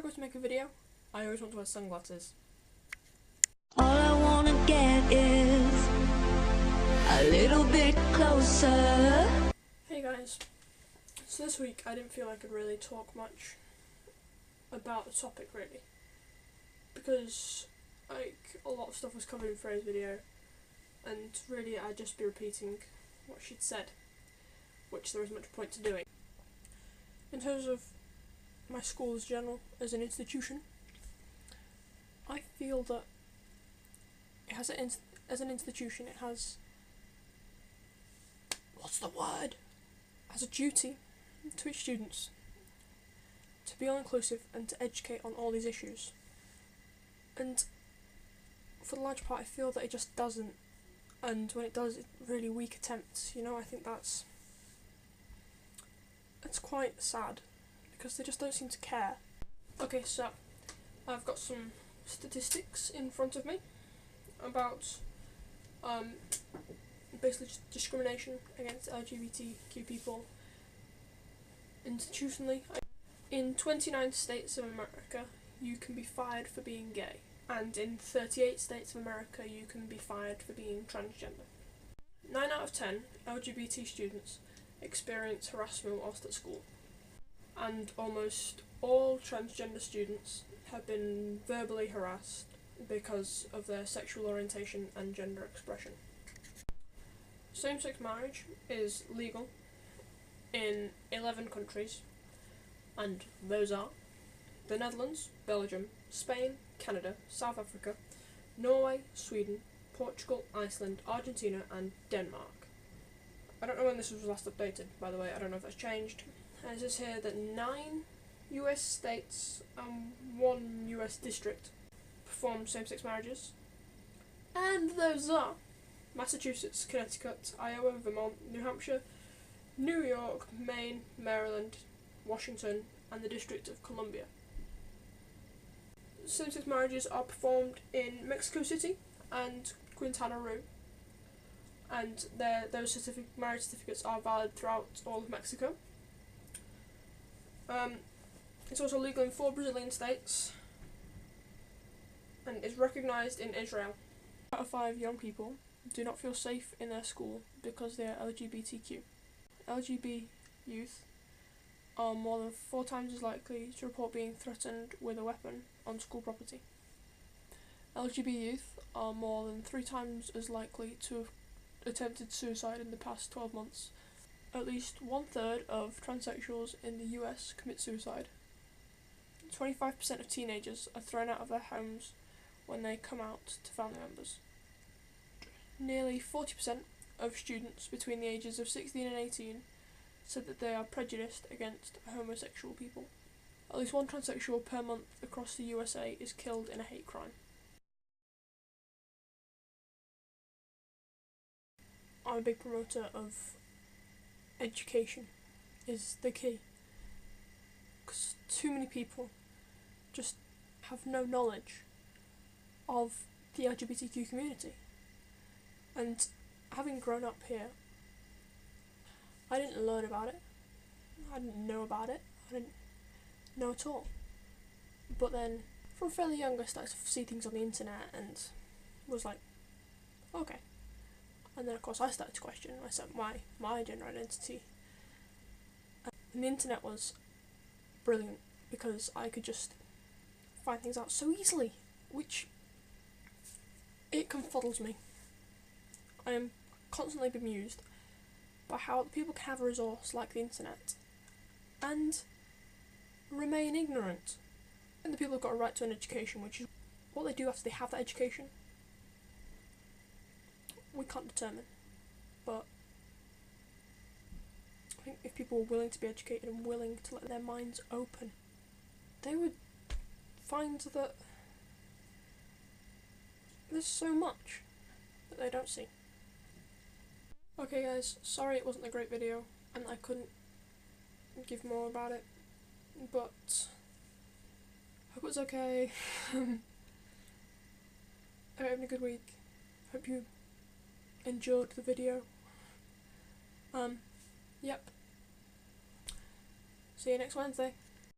go to make a video, I always want to wear sunglasses. All I wanna get is a little bit closer. Hey guys, so this week I didn't feel I could really talk much about the topic really, because like a lot of stuff was covered in Freya's video, and really I'd just be repeating what she'd said, which there isn't much point to doing. In terms of my school as general, as an institution, I feel that it has as an institution, it has, has a duty to its students to be all-inclusive and to educate on all these issues. And for the large part, I feel that it just doesn't, and when it does, it's really weak attempts, I think that's quite sad, because they just don't seem to care. Okay, so I've got some statistics in front of me about basically just discrimination against LGBTQ people institutionally. In 29 states of America, you can be fired for being gay, and in 38 states of America, you can be fired for being transgender. 9 out of 10 LGBT students experience harassment whilst at school, and almost all transgender students have been verbally harassed because of their sexual orientation and gender expression. Same-sex marriage is legal in 11 countries, and those are the Netherlands, Belgium, Spain, Canada, South Africa, Norway, Sweden, Portugal, Iceland, Argentina, and Denmark. I don't know when this was last updated, by the way, I don't know if that's changed. And it says here that 9 US states and 1 US district perform same-sex marriages, and those are Massachusetts, Connecticut, Iowa, Vermont, New Hampshire, New York, Maine, Maryland, Washington, and the District of Columbia. Same-sex marriages are performed in Mexico City and Quintana Roo, and those marriage certificates are valid throughout all of Mexico. It's also legal in 4 Brazilian states, and is recognised in Israel. 1 out of 5 young people do not feel safe in their school because they are LGBTQ. LGBT youth are more than 4 times as likely to report being threatened with a weapon on school property. LGBT youth are more than 3 times as likely to have attempted suicide in the past 12 months. At least 1/3 of transsexuals in the US commit suicide. 25% of teenagers are thrown out of their homes when they come out to family members. Nearly 40% of students between the ages of 16 and 18 said that they are prejudiced against homosexual people. At least 1 transsexual per month across the USA is killed in a hate crime. I'm a big promoter of education is the key, because too many people just have no knowledge of the LGBTQ community. And having grown up here, I didn't learn about it, I didn't know about it, I didn't know at all. But then, from fairly young, I started to see things on the internet and was like, okay. And then of course I started to question myself, my gender identity. And the internet was brilliant because I could just find things out so easily, which it confuddles me. I am constantly bemused by how people can have a resource like the internet and remain ignorant. And the people have got a right to an education, which is what they do after they have that education. We can't determine, but I think if people were willing to be educated and willing to let their minds open, they would find that there's so much that they don't see. Okay guys, sorry it wasn't a great video and I couldn't give more about it, but I hope it's okay. I hope you're having a good week. Hope you enjoyed the video. Yep. See you next Wednesday.